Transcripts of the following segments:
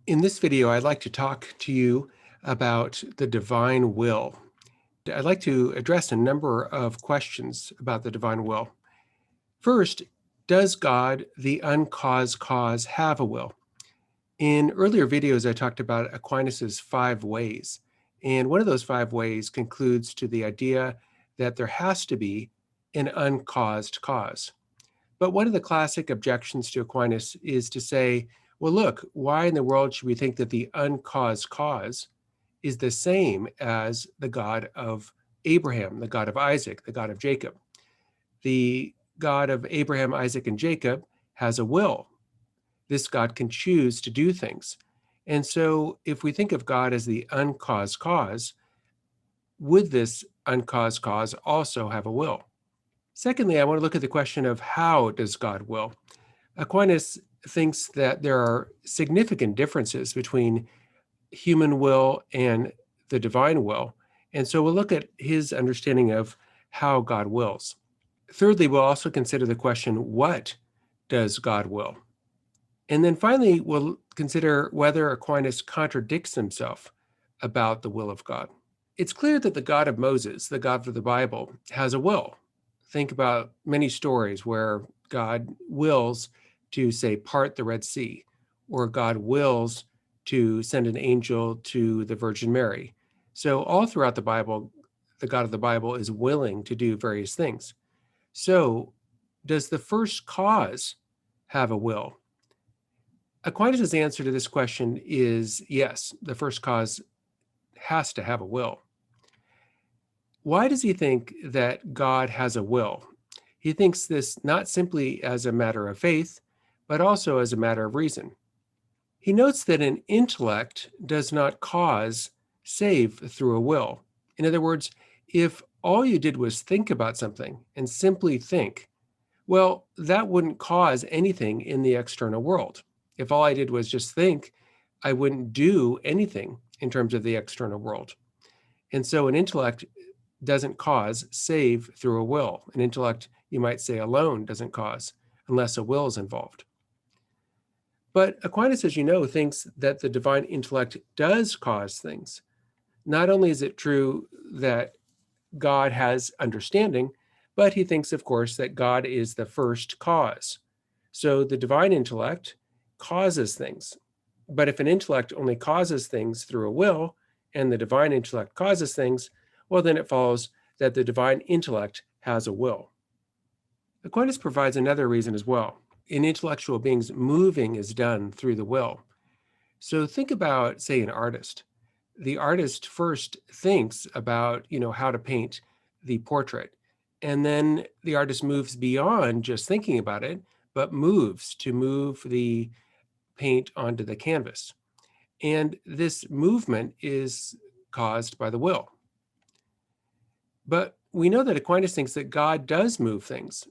In this video, I'd like to talk to you about the divine will. I'd like to address a number of questions about the divine will. First, does God, the uncaused cause, have a will? In earlier videos, I talked about Aquinas' 5 ways, and one of those 5 ways concludes to the idea that there has to be an uncaused cause. But one of the classic objections to Aquinas is to say, well, look, why in the world should we think that the uncaused cause is the same as the God of Abraham, the God of Isaac, the God of Jacob? The God of Abraham, Isaac, and Jacob has a will. This God can choose to do things. And so if we think of God as the uncaused cause, would this uncaused cause also have a will? Secondly, I want to look at the question of how does God will? Aquinas thinks that there are significant differences between human will and the divine will. And so we'll look at his understanding of how God wills. Thirdly, we'll also consider the question, what does God will? And then finally, we'll consider whether Aquinas contradicts himself about the will of God. It's clear that the God of Moses, the God of the Bible, has a will. Think about many stories where God wills to, say, part the Red Sea, or God wills to send an angel to the Virgin Mary. So all throughout the Bible, the God of the Bible is willing to do various things. So does the first cause have a will? Aquinas' answer to this question is yes, the first cause has to have a will. Why does he think that God has a will? He thinks this not simply as a matter of faith, but also as a matter of reason. He notes that an intellect does not cause save through a will. In other words, if all you did was think about something and simply think, well, that wouldn't cause anything in the external world. If all I did was just think, I wouldn't do anything in terms of the external world. And so an intellect doesn't cause save through a will. An intellect, you might say, alone doesn't cause unless a will is involved. But Aquinas, as you know, thinks that the divine intellect does cause things. Not only is it true that God has understanding, but he thinks, of course, that God is the first cause. So the divine intellect causes things. But if an intellect only causes things through a will, and the divine intellect causes things, well, then it follows that the divine intellect has a will. Aquinas provides another reason as well. In intellectual beings, moving is done through the will. So think about, say, an artist. The artist first thinks about, how to paint the portrait. And then the artist moves beyond just thinking about it, but moves to move the paint onto the canvas. And this movement is caused by the will. But we know that Aquinas thinks that God does move things.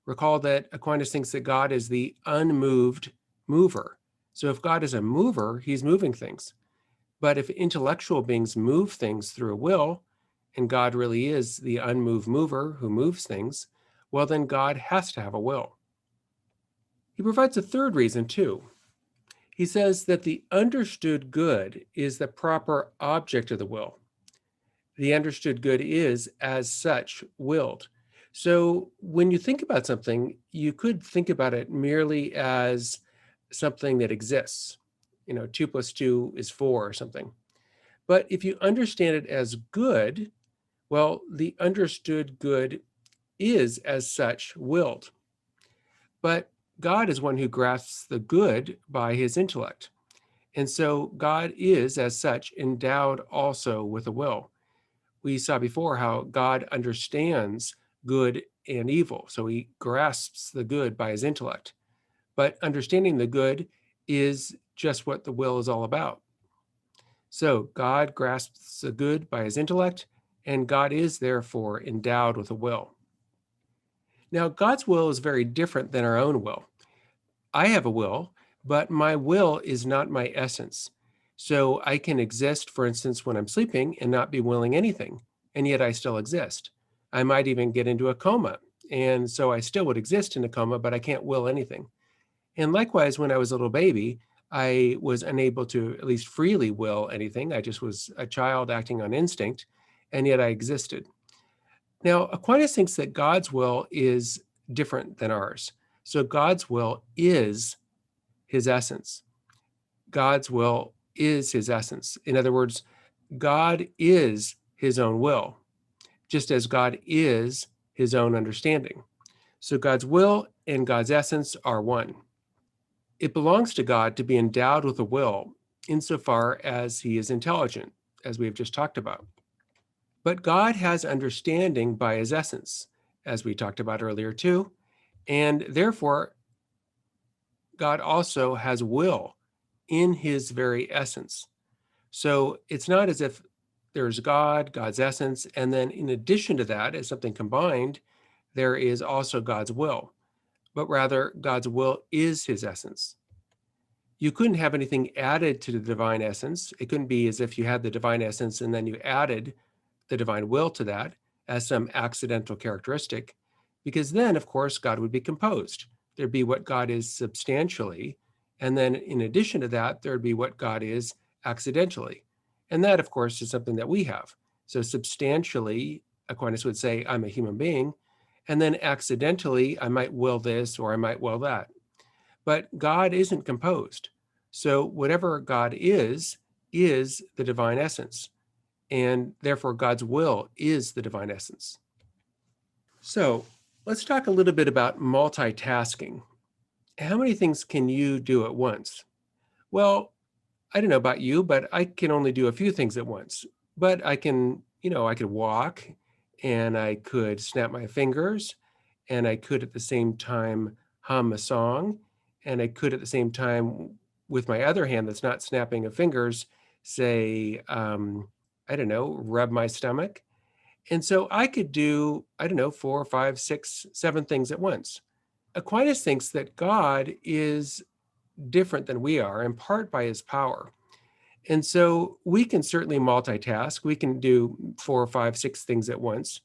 Recall that Aquinas thinks that God is the unmoved mover. So if God is a mover, he's moving things. But if intellectual beings move things through a will, and God really is the unmoved mover who moves things, well, then God has to have a will. He provides a third reason too. He says that the understood good is the proper object of the will. The understood good is, as such, willed. So when you think about something, you could think about it merely as something that exists. 2 plus 2 is 4 or something. But if you understand it as good, well, the understood good is, as such, willed. But God is one who grasps the good by his intellect. And so God is, as such, endowed also with a will. We saw before how God understands good and evil. So he grasps the good by his intellect. But understanding the good is just what the will is all about. So God grasps the good by his intellect, and God is therefore endowed with a will. Now, God's will is very different than our own will. I have a will, but my will is not my essence. So I can exist, for instance, when I'm sleeping and not be willing anything, and yet I still exist. I might even get into a coma, and so I still would exist in a coma, but I can't will anything. And likewise, when I was a little baby, I was unable to at least freely will anything. I just was a child acting on instinct, and yet I existed. Now, Aquinas thinks that God's will is different than ours. So God's will is his essence. God's will is his essence. In other words, God is his own will, just as God is his own understanding. So God's will and God's essence are one. It belongs to God to be endowed with a will insofar as he is intelligent, as we have just talked about. But God has understanding by his essence, as we talked about earlier too, and therefore God also has will in his very essence. So it's not as if there's God, God's essence, and then in addition to that, as something combined, there is also God's will, but rather God's will is his essence. You couldn't have anything added to the divine essence. It couldn't be as if you had the divine essence and then you added the divine will to that as some accidental characteristic, because then, of course, God would be composed. There'd be what God is substantially, and then in addition to that, there'd be what God is accidentally. And that, of course, is something that we have. So substantially, Aquinas would say, I'm a human being, and then accidentally, I might will this or I might will that. But God isn't composed. So whatever God is the divine essence. And therefore, God's will is the divine essence. So let's talk a little bit about multitasking. How many things can you do at once? Well, I don't know about you, but I can only do a few things at once. But I can, I could walk and I could snap my fingers and I could at the same time hum a song and I could at the same time with my other hand that's not snapping of fingers say, I don't know, rub my stomach. And so I could do, I don't know, 4, 5, 6, 7 things at once. Aquinas thinks that God is different than we are, in part by his power. And so we can certainly multitask. We can do 4, 5, 6 things at once.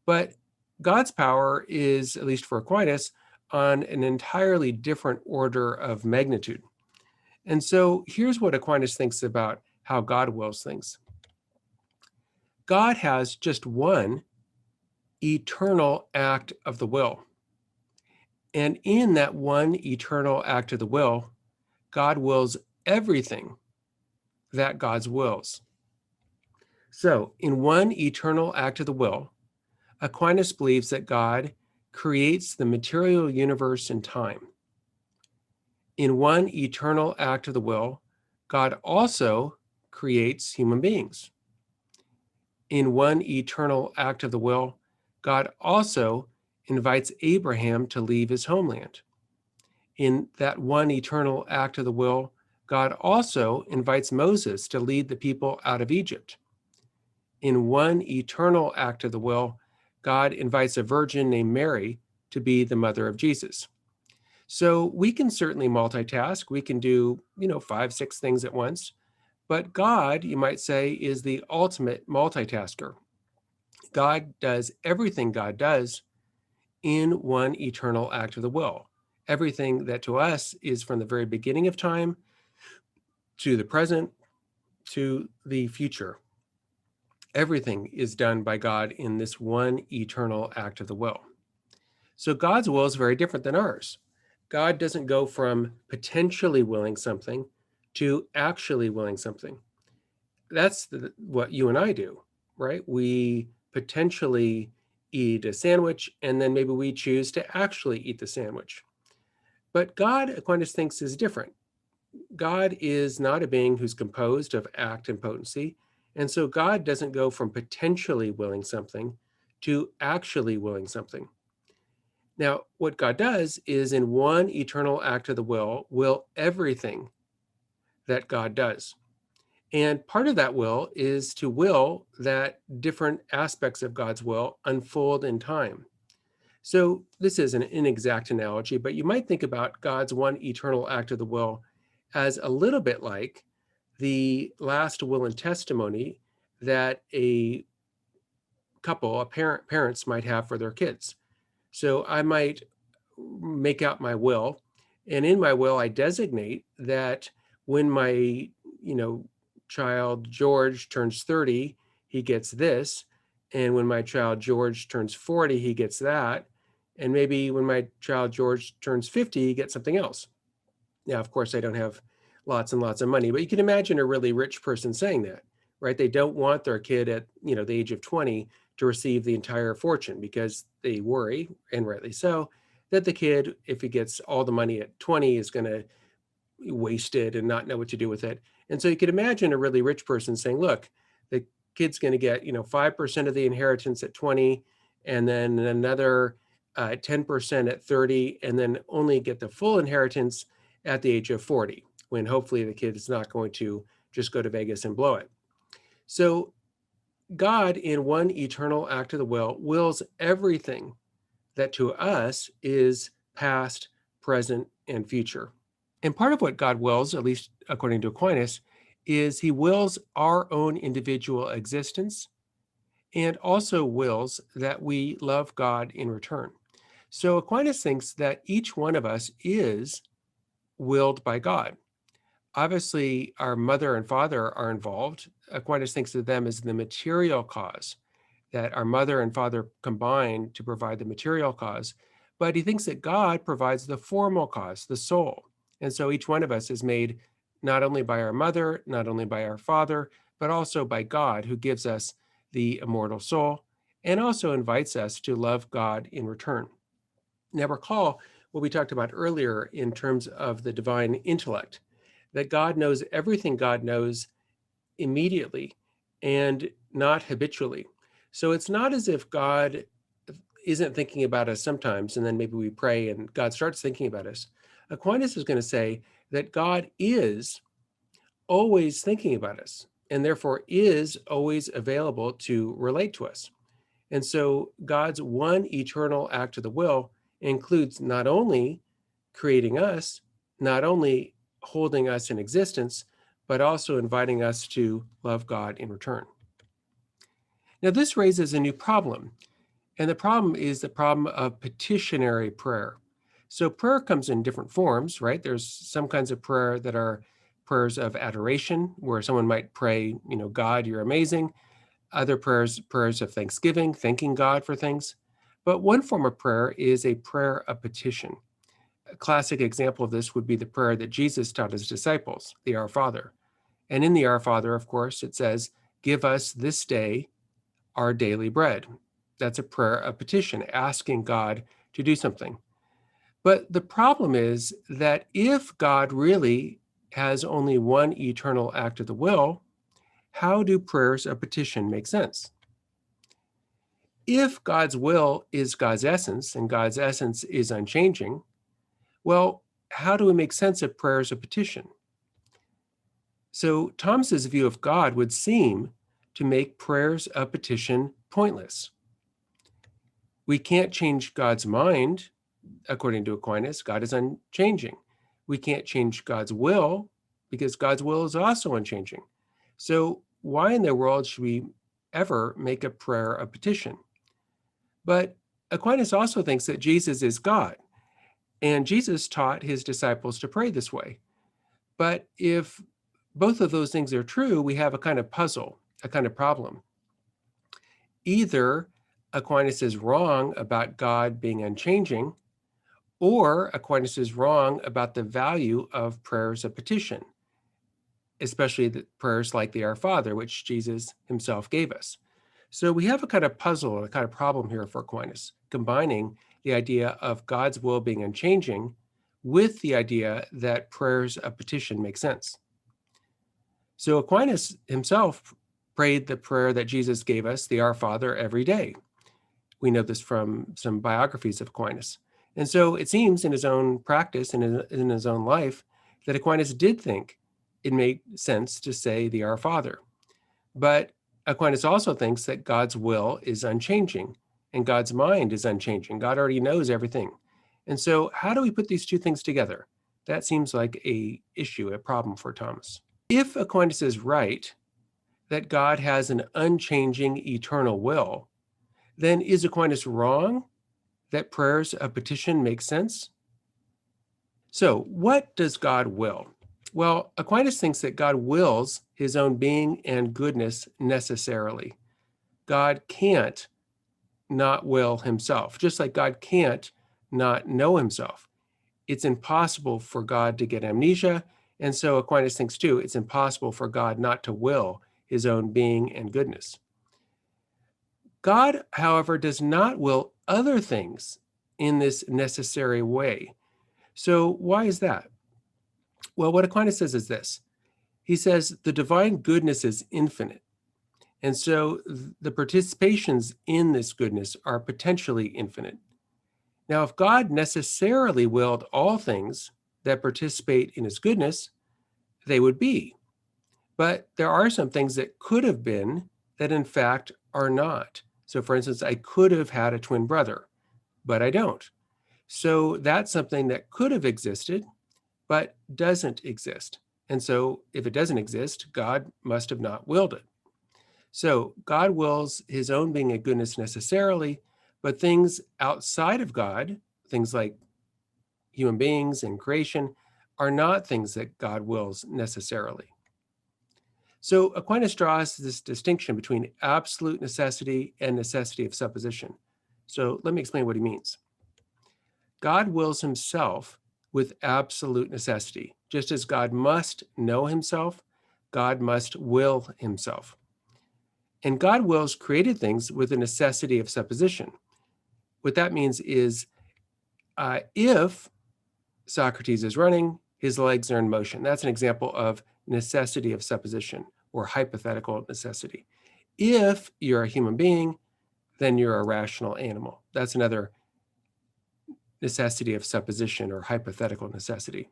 But God's power is, at least for Aquinas, on an entirely different order of magnitude. And so here's what Aquinas thinks about how God wills things. God has just one eternal act of the will. And in that one eternal act of the will, God wills everything that God's wills. So, in one eternal act of the will, Aquinas believes that God creates the material universe in time. In one eternal act of the will, God also creates human beings. In one eternal act of the will, God also invites Abraham to leave his homeland. In that one eternal act of the will, God also invites Moses to lead the people out of Egypt. In one eternal act of the will, God invites a virgin named Mary to be the mother of Jesus. So we can certainly multitask. We can do, 5, 6 things at once. But God, you might say, is the ultimate multitasker. God does everything God does in one eternal act of the will. Everything that to us is from the very beginning of time to the present to the future. Everything is done by God in this one eternal act of the will. So God's will is very different than ours. God doesn't go from potentially willing something to actually willing something. That's what you and I do, right? We potentially eat a sandwich and then maybe we choose to actually eat the sandwich. But God, Aquinas thinks, is different. God is not a being who's composed of act and potency. And so God doesn't go from potentially willing something to actually willing something. Now, what God does is in one eternal act of the will everything that God does. And part of that will is to will that different aspects of God's will unfold in time. So this is an inexact analogy, but you might think about God's one eternal act of the will as a little bit like the last will and testimony that a couple, parents might have for their kids. So I might make out my will, and in my will, I designate that when my, child George turns 30, he gets this. And when my child George turns 40, he gets that. And maybe when my child George turns 50, he gets something else. Now, of course, I don't have lots and lots of money, but you can imagine a really rich person saying that, right? They don't want their kid at, the age of 20 to receive the entire fortune because they worry, and rightly so, that the kid, if he gets all the money at 20, is going to waste it and not know what to do with it. And so you could imagine a really rich person saying, look, the kid's going to get, 5% of the inheritance at 20, and then another 10% at 30, and then only get the full inheritance at the age of 40, when hopefully the kid is not going to just go to Vegas and blow it. So God, in one eternal act of the will, wills everything that to us is past, present, and future. And part of what God wills, at least according to Aquinas, is he wills our own individual existence and also wills that we love God in return. So Aquinas thinks that each one of us is willed by God. Obviously, our mother and father are involved. Aquinas thinks of them as the material cause, that our mother and father combine to provide the material cause. But he thinks that God provides the formal cause, the soul. And so each one of us is made not only by our mother, not only by our father, but also by God, who gives us the immortal soul and also invites us to love God in return. Now, recall what we talked about earlier in terms of the divine intellect, that God knows everything God knows immediately and not habitually. So it's not as if God isn't thinking about us sometimes, and then maybe we pray and God starts thinking about us. Aquinas is going to say that God is always thinking about us and therefore is always available to relate to us. And so God's one eternal act of the will includes not only creating us, not only holding us in existence, but also inviting us to love God in return. Now, this raises a new problem, and the problem is the problem of petitionary prayer. So prayer comes in different forms, right? There's some kinds of prayer that are prayers of adoration, where someone might pray, God, you're amazing. Other prayers of thanksgiving, thanking God for things. But one form of prayer is a prayer of petition. A classic example of this would be the prayer that Jesus taught his disciples, the Our Father. And in the Our Father, of course, it says, give us this day our daily bread. That's a prayer of petition, asking God to do something. But the problem is that if God really has only one eternal act of the will, how do prayers of petition make sense? If God's will is God's essence and God's essence is unchanging, well, how do we make sense of prayers of petition? So Thomas's view of God would seem to make prayers of petition pointless. We can't change God's mind, according to Aquinas. God is unchanging. We can't change God's will because God's will is also unchanging. So why in the world should we ever make a prayer of petition? But Aquinas also thinks that Jesus is God, and Jesus taught his disciples to pray this way. But if both of those things are true, we have a kind of puzzle, a kind of problem. Either Aquinas is wrong about God being unchanging, or Aquinas is wrong about the value of prayers of petition, especially the prayers like the Our Father, which Jesus himself gave us. So we have a kind of puzzle, a kind of problem here for Aquinas, combining the idea of God's will being unchanging with the idea that prayers of petition make sense. So Aquinas himself prayed the prayer that Jesus gave us, the Our Father, every day. We know this from some biographies of Aquinas. And so it seems in his own practice and in his own life that Aquinas did think it made sense to say the Our Father. But Aquinas also thinks that God's will is unchanging and God's mind is unchanging. God already knows everything. And so how do we put these two things together? That seems like a issue, a problem for Thomas. If Aquinas is right that God has an unchanging eternal will, then is Aquinas wrong that prayers of petition make sense? So what does God will? Well, Aquinas thinks that God wills his own being and goodness necessarily. God can't not will himself, just like God can't not know himself. It's impossible for God to get amnesia. And so Aquinas thinks too, it's impossible for God not to will his own being and goodness. God, however, does not will other things in this necessary way. So why is that? Well, what Aquinas says is this. He says the divine goodness is infinite. And so the participations in this goodness are potentially infinite. Now, if God necessarily willed all things that participate in his goodness, they would be. But there are some things that could have been that in fact are not. So for instance, I could have had a twin brother, but I don't. So that's something that could have existed, but doesn't exist. And so if it doesn't exist, God must have not willed it. So God wills his own being and goodness necessarily, but things outside of God, things like human beings and creation, are not things that God wills necessarily. So Aquinas draws this distinction between absolute necessity and necessity of supposition. So let me explain what he means. God wills himself with absolute necessity. Just as God must know himself, God must will himself. And God wills created things with a necessity of supposition. What that means is if Socrates is running, his legs are in motion. That's an example of necessity of supposition or hypothetical necessity. If you're a human being, then you're a rational animal. That's another necessity of supposition or hypothetical necessity.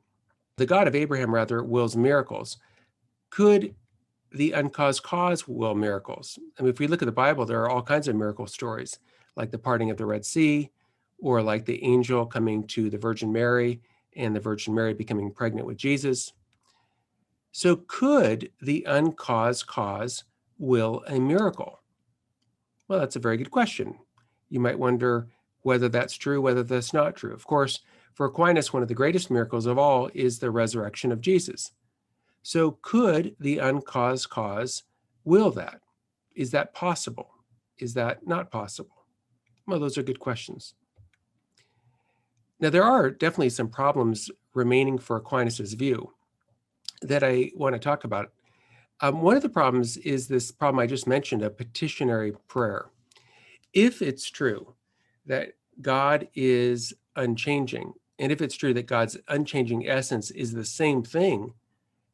The God of Abraham, rather, wills miracles. Could the uncaused cause will miracles? I mean, if we look at the Bible, there are all kinds of miracle stories, like the parting of the Red Sea, or like the angel coming to the Virgin Mary and the Virgin Mary becoming pregnant with Jesus. So could the uncaused cause will a miracle? Well, that's a very good question. You might wonder whether that's true, whether that's not true. Of course, for Aquinas, one of the greatest miracles of all is the resurrection of Jesus. So could the uncaused cause will that? Is that possible? Is that not possible? Well, those are good questions. Now, there are definitely some problems remaining for Aquinas' view that I want to talk about. One of the problems is this problem I just mentioned, a petitionary prayer. If it's true that God is unchanging, and if it's true that God's unchanging essence is the same thing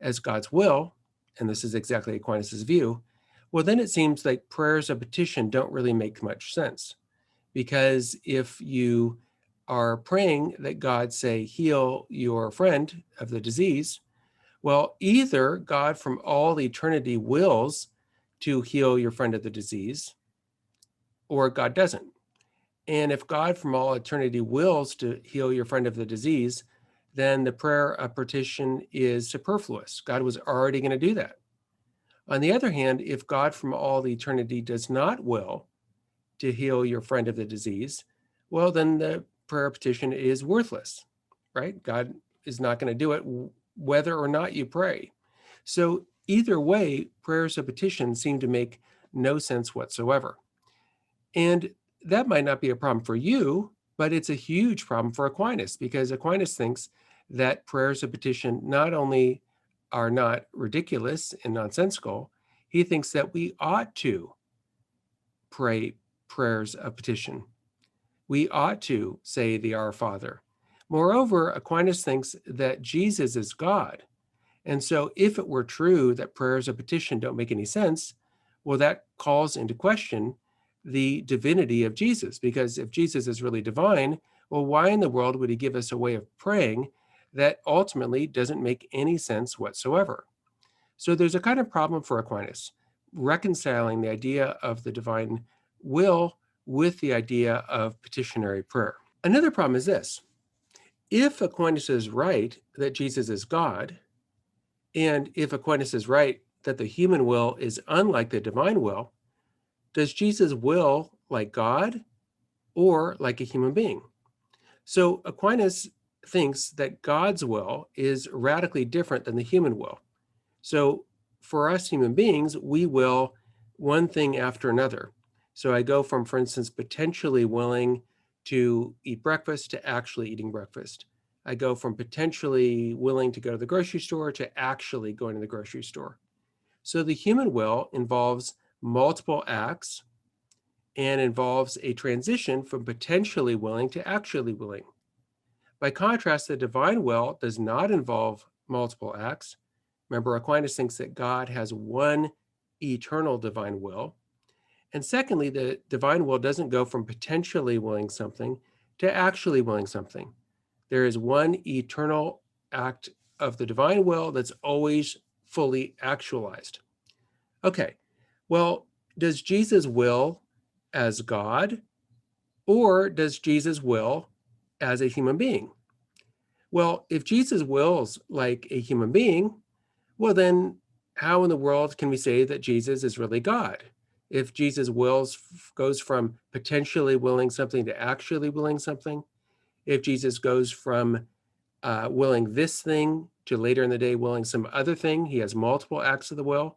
as God's will, and this is exactly Aquinas' view, well, then it seems like prayers of petition don't really make much sense. Because if you are praying that God, say, heal your friend of the disease, well, either God from all eternity wills to heal your friend of the disease, or God doesn't. And if God from all eternity wills to heal your friend of the disease, then the prayer of petition is superfluous. God was already going to do that. On the other hand, if God from all eternity does not will to heal your friend of the disease, well, then the prayer petition is worthless, right? God is not going to do it whether or not you pray. So either way, prayers of petition seem to make no sense whatsoever. And that might not be a problem for you, but it's a huge problem for Aquinas, because Aquinas thinks that prayers of petition not only are not ridiculous and nonsensical, he thinks that we ought to pray prayers of petition. We ought to say the Our Father. Moreover, Aquinas thinks that Jesus is God. And so if it were true that prayers of petition don't make any sense, well, that calls into question the divinity of Jesus. Because if Jesus is really divine, well, why in the world would he give us a way of praying that ultimately doesn't make any sense whatsoever? So there's a kind of problem for Aquinas, reconciling the idea of the divine will with the idea of petitionary prayer. Another problem is this. If Aquinas is right that Jesus is God, and if Aquinas is right that the human will is unlike the divine will, does Jesus will like God or like a human being? So Aquinas thinks that God's will is radically different than the human will. So for us human beings, we will one thing after another. So I go from, for instance, potentially willing to eat breakfast to actually eating breakfast. I go from potentially willing to go to the grocery store to actually going to the grocery store. So the human will involves multiple acts and involves a transition from potentially willing to actually willing. By contrast, the divine will does not involve multiple acts. Remember, Aquinas thinks that God has one eternal divine will. And secondly, the divine will doesn't go from potentially willing something to actually willing something. There is one eternal act of the divine will that's always fully actualized. Okay, well, does Jesus will as God, or does Jesus will as a human being? Well, if Jesus wills like a human being, well, then how in the world can we say that Jesus is really God? If Jesus goes from potentially willing something to actually willing something, if Jesus goes from willing this thing to later in the day willing some other thing, he has multiple acts of the will,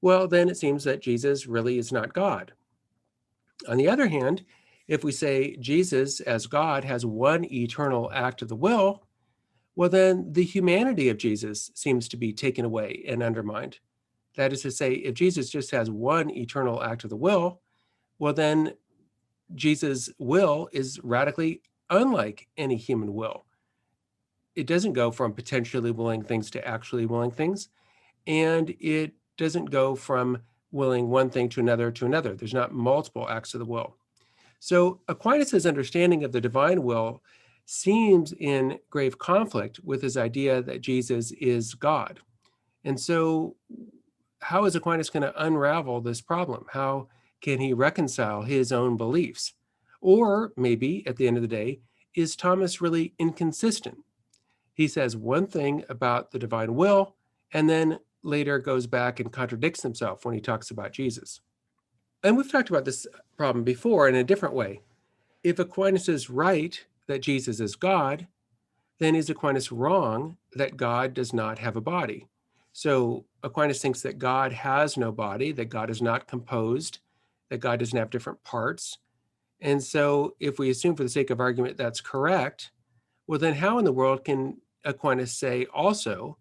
well, then it seems that Jesus really is not God. On the other hand, if we say Jesus as God has one eternal act of the will, well, then the humanity of Jesus seems to be taken away and undermined. That is to say, if Jesus just has one eternal act of the will, well, then Jesus' will is radically unlike any human will. It doesn't go from potentially willing things to actually willing things, and it doesn't go from willing one thing to another to another. There's not multiple acts of the will. So Aquinas' understanding of the divine will seems in grave conflict with his idea that Jesus is God. And so how is Aquinas going to unravel this problem? How can he reconcile his own beliefs? Or maybe at the end of the day, is Thomas really inconsistent? He says one thing about the divine will and then later goes back and contradicts himself when he talks about Jesus. And we've talked about this problem before in a different way. If Aquinas is right that Jesus is God, then is Aquinas wrong that God does not have a body? So Aquinas thinks that God has no body, that God is not composed, that God doesn't have different parts. And so if we assume for the sake of argument that's correct, well, then how in the world can Aquinas say also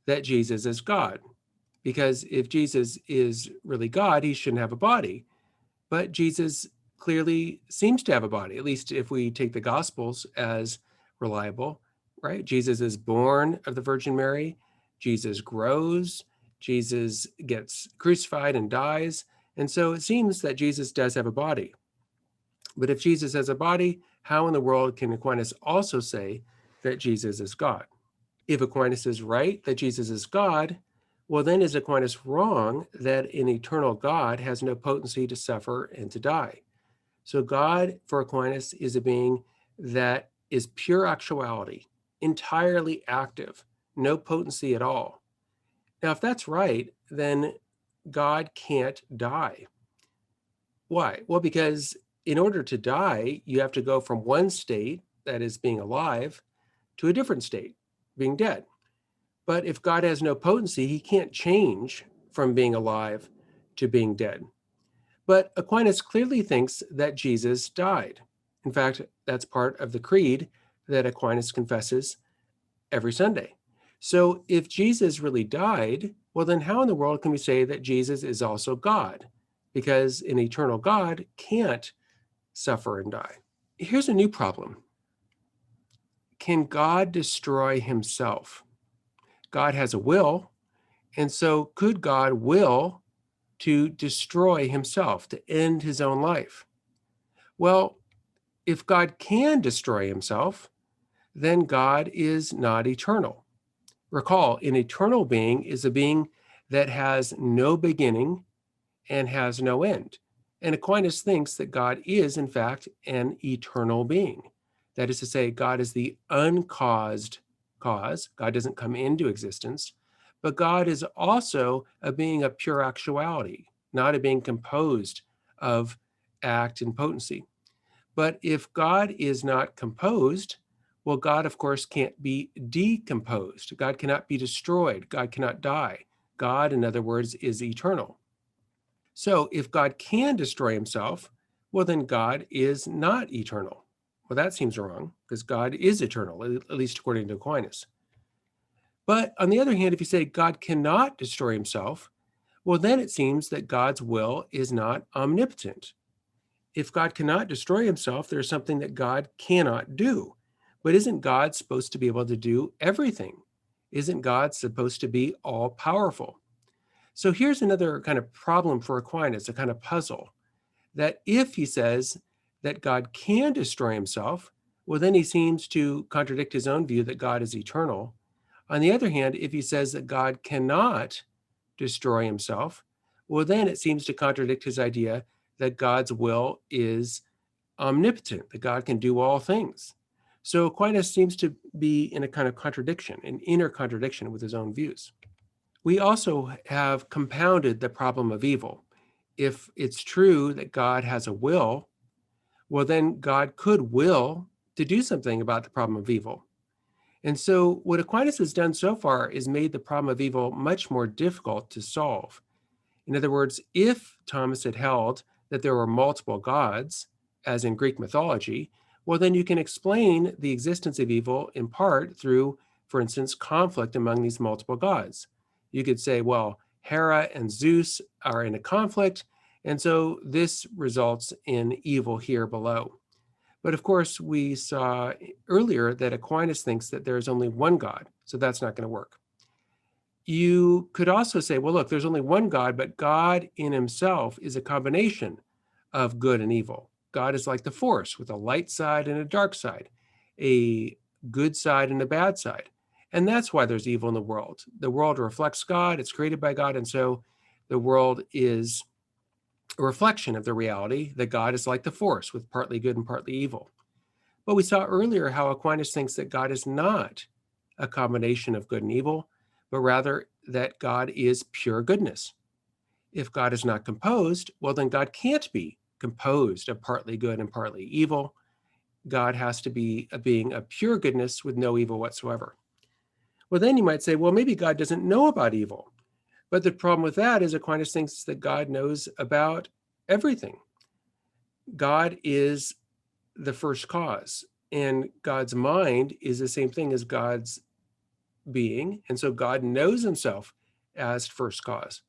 that Jesus is God? Because if Jesus is really God, he shouldn't have a body. But Jesus clearly seems to have a body, at least if we take the Gospels as reliable, right? Jesus is born of the Virgin Mary. Jesus grows. Jesus gets crucified and dies. And so it seems that Jesus does have a body. But if Jesus has a body, how in the world can Aquinas also say that Jesus is God? If Aquinas is right that Jesus is God, well, then is Aquinas wrong that an eternal God has no potency to suffer and to die? So God, for Aquinas, is a being that is pure actuality, entirely active, no potency at all. Now, if that's right, then God can't die. Why? Well, because in order to die, you have to go from one state, that is being alive, to a different state, being dead. But if God has no potency, he can't change from being alive to being dead. But Aquinas clearly thinks that Jesus died. In fact, that's part of the creed that Aquinas confesses every Sunday. So if Jesus really died, well, then how in the world can we say that Jesus is also God? Because an eternal God can't suffer and die. Here's a new problem. Can God destroy himself? God has a will, and so could God will to destroy himself, to end his own life? Well, if God can destroy himself, then God is not eternal. Recall, an eternal being is a being that has no beginning and has no end. And Aquinas thinks that God is, in fact, an eternal being. That is to say, God is the uncaused cause. God doesn't come into existence, but God is also a being of pure actuality, not a being composed of act and potency. But if God is not composed, Well, God, of course, can't be decomposed. God cannot be destroyed. God cannot die. God, in other words, is eternal. So if God can destroy himself, well, then God is not eternal. Well, that seems wrong because God is eternal, at least according to Aquinas. But on the other hand, if you say God cannot destroy himself, well, then it seems that God's will is not omnipotent. If God cannot destroy himself, there's something that God cannot do. But isn't God supposed to be able to do everything? Isn't God supposed to be all powerful? So here's another kind of problem for Aquinas, a kind of puzzle, that if he says that God can destroy himself, well, then he seems to contradict his own view that God is eternal. On the other hand, if he says that God cannot destroy himself, well, then it seems to contradict his idea that God's will is omnipotent, that God can do all things. So Aquinas seems to be in a kind of contradiction, an inner contradiction with his own views. We also have compounded the problem of evil. If it's true that God has a will, well, then God could will to do something about the problem of evil. And so what Aquinas has done so far is made the problem of evil much more difficult to solve. In other words, if Thomas had held that there were multiple gods, as in Greek mythology, well, then you can explain the existence of evil in part through, for instance, conflict among these multiple gods. You could say, well, Hera and Zeus are in a conflict, and so this results in evil here below. But of course, we saw earlier that Aquinas thinks that there is only one God, so that's not going to work. You could also say, well, look, there's only one God, but God in himself is a combination of good and evil. God is like the force with a light side and a dark side, a good side and a bad side. And that's why there's evil in the world. The world reflects God, it's created by God. And so the world is a reflection of the reality that God is like the force with partly good and partly evil. But we saw earlier how Aquinas thinks that God is not a combination of good and evil, but rather that God is pure goodness. If God is not composed, well, then God can't be composed of partly good and partly evil. God has to be a being of pure goodness with no evil whatsoever. Well, then you might say, well, maybe God doesn't know about evil. But the problem with that is Aquinas thinks that God knows about everything. God is the first cause, and God's mind is the same thing as God's being. And so God knows himself as first cause.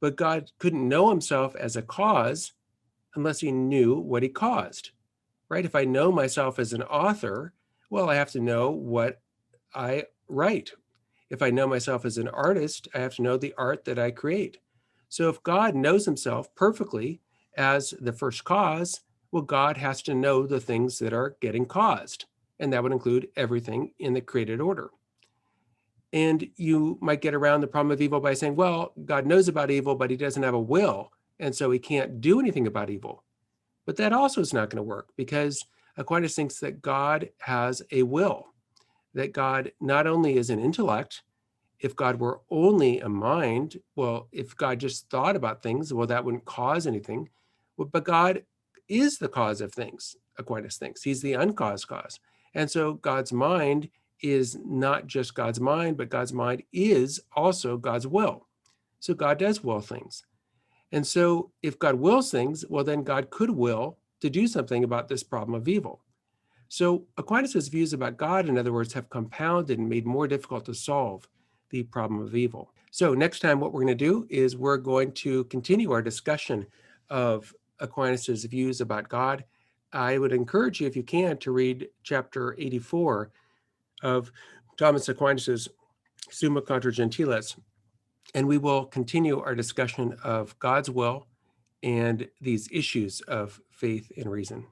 But God couldn't know himself as a cause unless he knew what he caused, right? If I know myself as an author, well, I have to know what I write. If I know myself as an artist, I have to know the art that I create. So if God knows himself perfectly as the first cause, well, God has to know the things that are getting caused. And that would include everything in the created order. And you might get around the problem of evil by saying, well, God knows about evil, but he doesn't have a will. And so he can't do anything about evil. But that also is not going to work because Aquinas thinks that God has a will, that God not only is an intellect, if God were only a mind, well, if God just thought about things, well, that wouldn't cause anything. Well, but God is the cause of things, Aquinas thinks. He's the uncaused cause. And so God's mind is not just God's mind, but God's mind is also God's will. So God does will things. And so if God wills things, well, then God could will to do something about this problem of evil. So Aquinas' views about God, in other words, have compounded and made more difficult to solve the problem of evil. So next time, what we're going to do is we're going to continue our discussion of Aquinas' views about God. I would encourage you, if you can, to read chapter 84 of Thomas Aquinas' Summa Contra Gentiles, and we will continue our discussion of God's will and these issues of faith and reason.